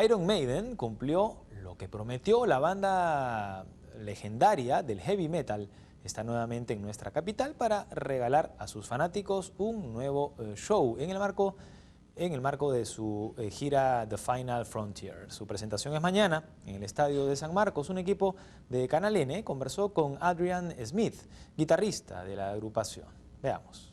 Iron Maiden cumplió lo que prometió. La banda legendaria del heavy metal está nuevamente en nuestra capital para regalar a sus fanáticos un nuevo show en el marco de su gira The Final Frontier. Su presentación es mañana en el estadio de San Marcos. Un equipo de Canal N conversó con Adrian Smith, guitarrista de la agrupación. Veamos.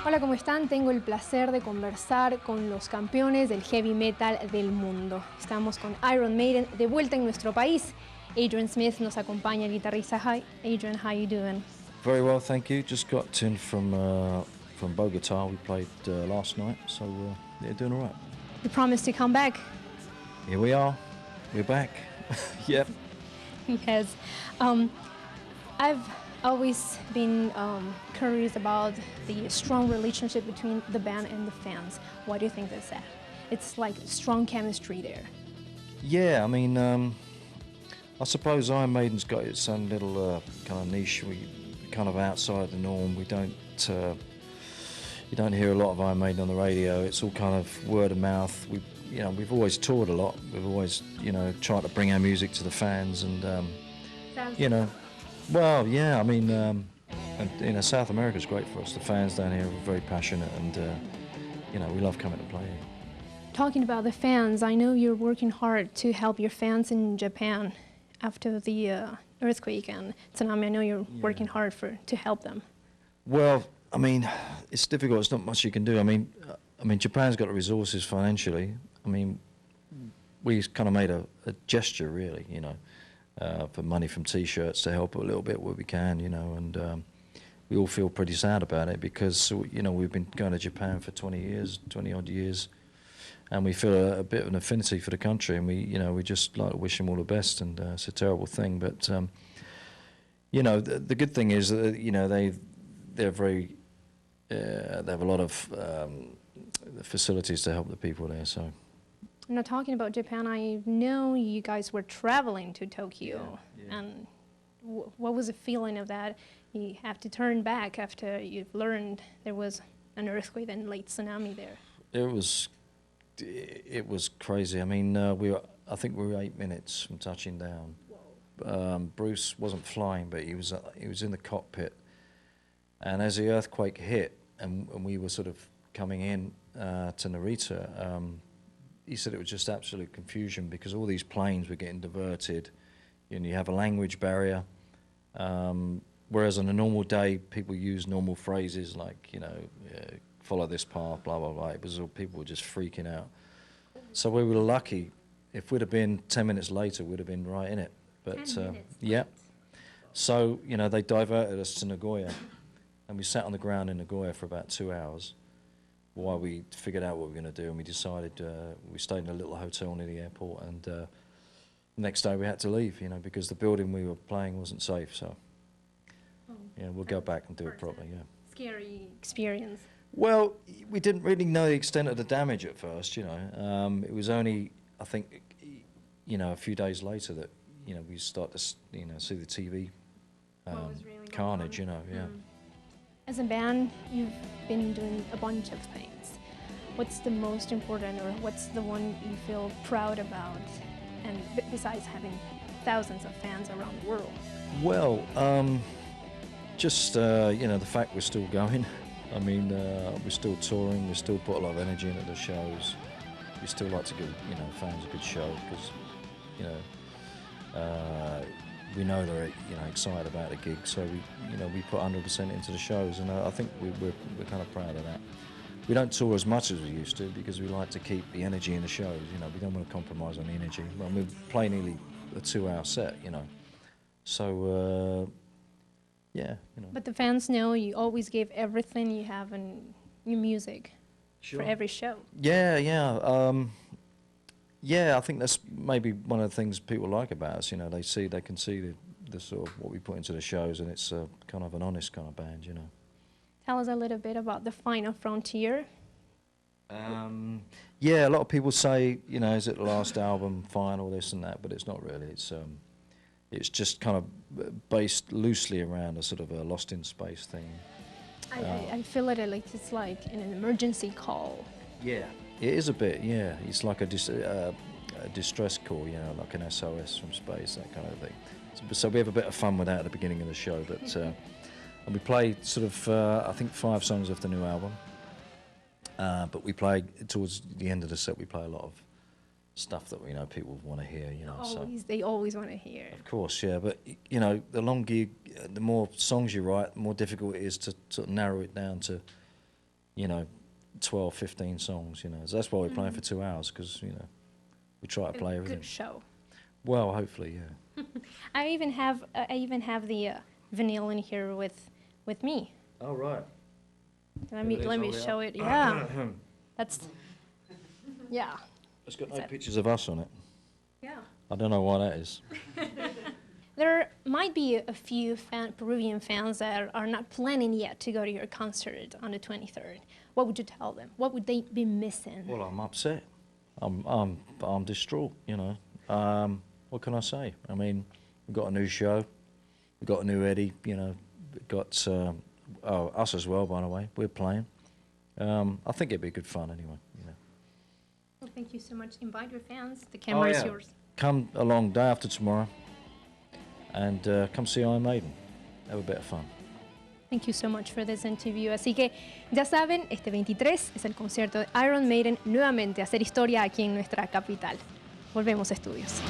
Hola, ¿cómo están? Tengo el placer de conversar con los campeones del heavy metal del mundo. Estamos con Iron Maiden de vuelta en nuestro país. Adrian Smith nos acompaña, el guitarrista. Hi, Adrian, how you doing? Very well, thank you. Just got in from Bogota. We played last night, so yeah, doing all right. You promised to come back. Here we are. We're back. Yep. Yes. I've always been curious about the strong relationship between the band and the fans. What do you think that's that? It's like strong chemistry there. Yeah, I mean, I suppose Iron Maiden's got its own little kind of niche. We kind of outside the norm. We don't. You don't hear a lot of Iron Maiden on the radio. It's all kind of word of mouth. We've always toured a lot. We've always, tried to bring our music to the fans, and well, yeah. I mean, and South America's great for us. The fans down here are very passionate, and we love coming to play here. Talking about the fans, I know you're working hard to help your fans in Japan after the earthquake and tsunami. I know you're working hard to help them. Well, I mean, it's difficult. There's not much you can do. I mean, Japan's got the resources financially. I mean, we kind of made a gesture, really, for money from T-shirts to help a little bit where we can, and we all feel pretty sad about it because, we've been going to Japan for 20 odd years, and we feel a bit of an affinity for the country, and we just like to wish them all the best, and it's a terrible thing, but, the good thing is that, they're very, they have a lot of facilities to help the people there, so. Now, talking about Japan, I know you guys were traveling to Tokyo, and what was the feeling of that? You have to turn back after you've learned there was an earthquake and late tsunami there. It was crazy. I mean, I think we were 8 minutes from touching down. Bruce wasn't flying, but he was in the cockpit, and as the earthquake hit, and we were sort of coming in to Narita. He said it was just absolute confusion because all these planes were getting diverted, and you have a language barrier. Whereas on a normal day, people use normal phrases like, follow this path, blah, blah, blah. It was all, people were just freaking out. So we were lucky. If we'd have been 10 minutes later, we'd have been right in it. But yeah. So, they diverted us to Nagoya, and we sat on the ground in Nagoya for about 2 hours while we figured out what we were going to do, and we decided, we stayed in a little hotel near the airport, and the next day we had to leave, because the building we were playing wasn't safe, so yeah, we'll go back and do it properly, yeah. Scary experience. Well, we didn't really know the extent of the damage at first, it was only, I think, a few days later that, we start to, see the TV really carnage, yeah. As a band, you've been doing a bunch of things. What's the most important, or what's the one you feel proud about, and besides having thousands of fans around the world? Well, just, the fact we're still going. I mean, we're still touring, we still put a lot of energy into the shows. We still like to give, fans a good show because, we know they're excited about the gig, so we put 100% into the shows, and I think we're kind of proud of that. We don't tour as much as we used to because we like to keep the energy in the shows. We don't want to compromise on the energy. Well, we play nearly a 2-hour set, so yeah. But the fans know you always give everything you have in your music for every show. Yeah. Yeah, I think that's maybe one of the things people like about us. They can see the sort of what we put into the shows, and it's kind of an honest kind of band. Tell us a little bit about the Final Frontier. Yeah, a lot of people say, is it the last album, final, this and that, but it's not really. It's just kind of based loosely around a sort of a Lost in Space thing. I feel it like it's like an emergency call. Yeah, it is a bit. Yeah, it's like a distress call, you know, like an SOS from space, that kind of thing. So we have a bit of fun with that at the beginning of the show. But and we play sort of I think 5 songs off the new album. But we play towards the end of the set. We play a lot of stuff that we know people want to hear. You know, they always want to hear. Of course, yeah. But you know, the longer, the more songs you write, the more difficult it is to sort of narrow it down to, you know, 12, 15 songs. You know, so that's why we're playing for 2 hours, because you know, we try to play everything. Good show. Well, hopefully, yeah. I even have the vinyl in here with me. Oh right. Let me show it. Yeah, yeah. It's got no pictures of us on it. Yeah. I don't know why that is. There might be a few Peruvian fans that are not planning yet to go to your concert on the 23rd. What would you tell them? What would they be missing? Well, I'm upset. I'm distraught. You know. What can I say? I mean, we've got a new show. We've got a new Eddie. You know, we've got us as well. By the way, we're playing. I think it'd be good fun anyway. You know. Well, thank you so much. Invite your fans. The camera is yours. Come along day after tomorrow, and come see Iron Maiden. Have a bit of fun. Thank you so much for this interview. Así que ya saben, este 23 es el concierto de Iron Maiden, nuevamente a hacer historia aquí en nuestra capital. Volvemos a estudios.